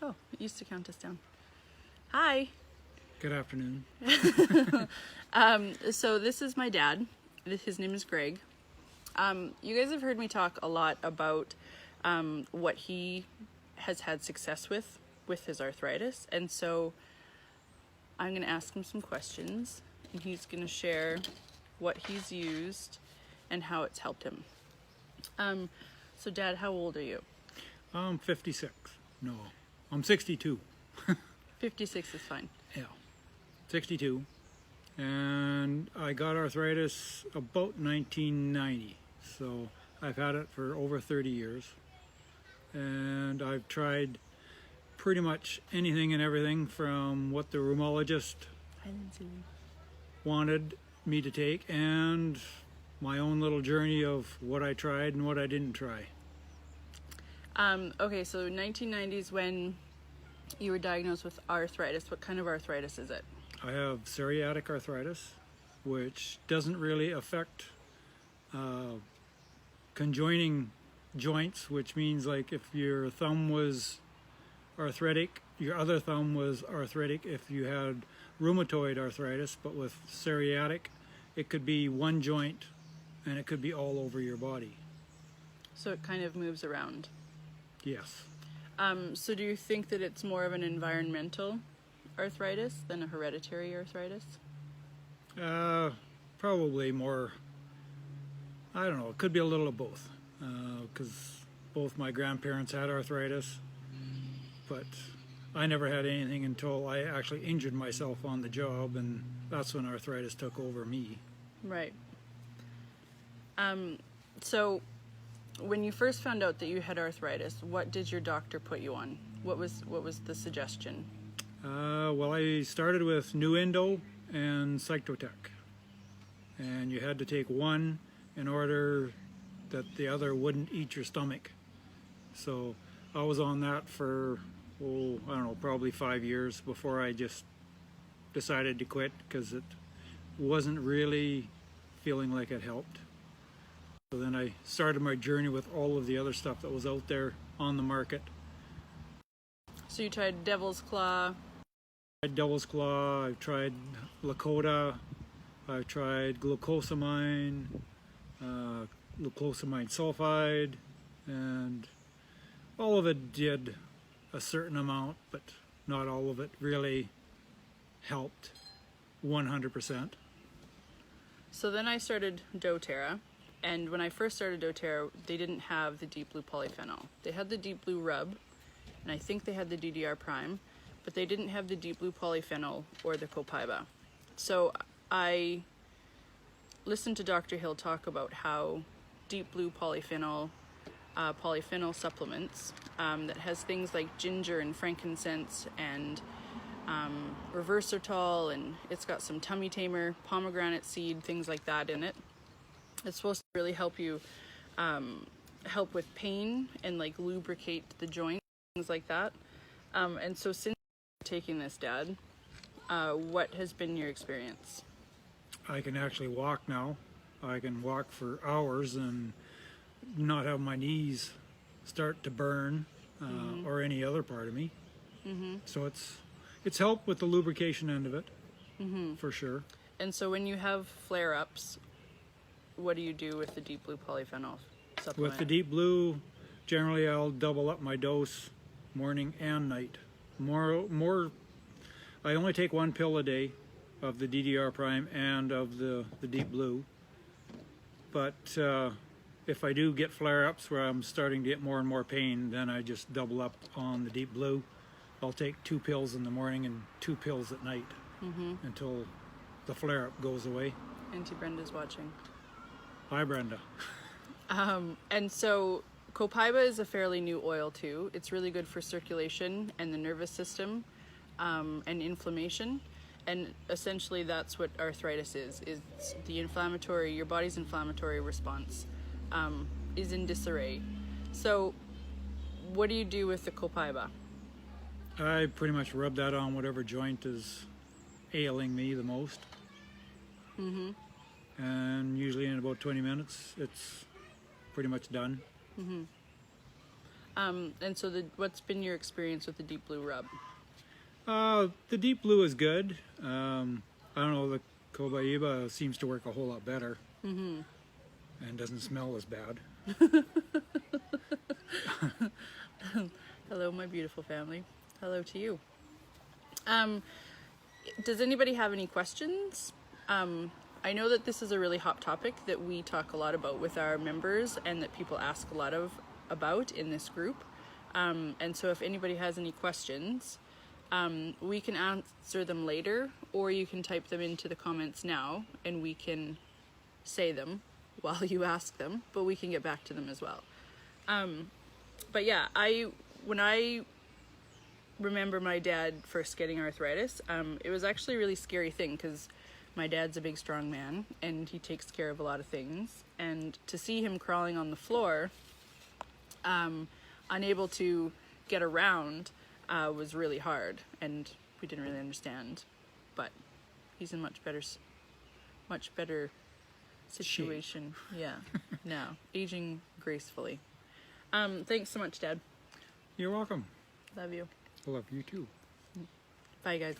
Oh, it used to count us down. Hi. Good afternoon. So this is my dad. His name is Greg. You guys have heard me talk a lot about what he has had success with his arthritis. And so I'm going to ask him some questions, and he's going to share what he's used and how it's helped him. So Dad, how old are you? I'm 56. No, I'm 62. 56 is fine. Yeah, 62. And I got arthritis about 1990. So I've had it for over 30 years. And I've tried pretty much anything and everything from what the rheumatologist wanted me to take and my own little journey of what I tried and what I didn't try. Okay, so 1990s when you were diagnosed with arthritis. What kind of arthritis is it? I have psoriatic arthritis, which doesn't really affect conjoining joints, which means like if your thumb was arthritic, your other thumb was arthritic if you had rheumatoid arthritis, but with psoriatic, it could be one joint and it could be all over your body. So it kind of moves around. Yes. So do you think that it's more of an environmental arthritis than a hereditary arthritis? Probably more, I don't know, it could be a little of both, because both my grandparents had arthritis, but I never had anything until I actually injured myself on the job, and that's when arthritis took over me. Right. So when you first found out that you had arthritis, what did your doctor put you on? What was the suggestion? Well, I started with Nuendo and Cytotec, and you had to take one in order that the other wouldn't eat your stomach. So I was on that for, I don't know, probably 5 years before I just decided to quit because it wasn't really feeling like it helped. So then I started my journey with all of the other stuff that was out there on the market. So you tried Devil's Claw. Devil's Claw, I've tried Lakota, I've tried glucosamine, glucosamine sulfide, and all of it did a certain amount, but not all of it really helped 100%. So then I started DoTERRA, and when I first started DoTERRA, they didn't have the deep blue polyphenol. They had the deep blue rub, and I think they had the DDR prime, but they didn't have the deep blue polyphenol or the copaiba. So I listened to Dr. Hill talk about how deep blue polyphenol supplements that has things like ginger and frankincense and reversortol, and it's got some tummy tamer, pomegranate seed, things like that in it. It's supposed to really help you help with pain and like lubricate the joints, things like that. And so since taking this, Dad, what has been your experience? I can actually walk now. I can walk for hours and not have my knees start to burn or any other part of me. So it's helped with the lubrication end of it, for sure. And so when you have flare-ups, what do you do with the deep blue polyphenol supplement? With the deep blue, generally I'll double up my dose morning and night. I only take one pill a day of the DDR prime and of the deep blue. But if I do get flare-ups where I'm starting to get more and more pain, then I just double up on the deep blue. I'll take 2 pills in the morning and 2 pills at night until the flare-up goes away. Auntie Brenda's watching. Hi, Brenda. And so copaiba is a fairly new oil too. It's really good for circulation and the nervous system and inflammation. And essentially that's what arthritis is the inflammatory, your body's inflammatory response is in disarray. So what do you do with the copaiba? I pretty much rub that on whatever joint is ailing me the most. And usually in about 20 minutes, it's pretty much done. And so what's been your experience with the deep blue rub? The deep blue is good. I don't know, the copaiba seems to work a whole lot better. Mm-hmm. And doesn't smell as bad. Hello, my beautiful family. Hello to you. Does anybody have any questions? I know that this is a really hot topic that we talk a lot about with our members and that people ask a lot about in this group. And so if anybody has any questions, we can answer them later, or you can type them into the comments now and we can say them while you ask them, but we can get back to them as well. But yeah, when I remember my dad first getting arthritis, it was actually a really scary thing because my dad's a big strong man and he takes care of a lot of things, and to see him crawling on the floor, unable to get around, was really hard, and we didn't really understand, but he's in much better situation. Yeah, now aging gracefully. Thanks so much, Dad. You're welcome. Love you. I love you too. Bye, guys.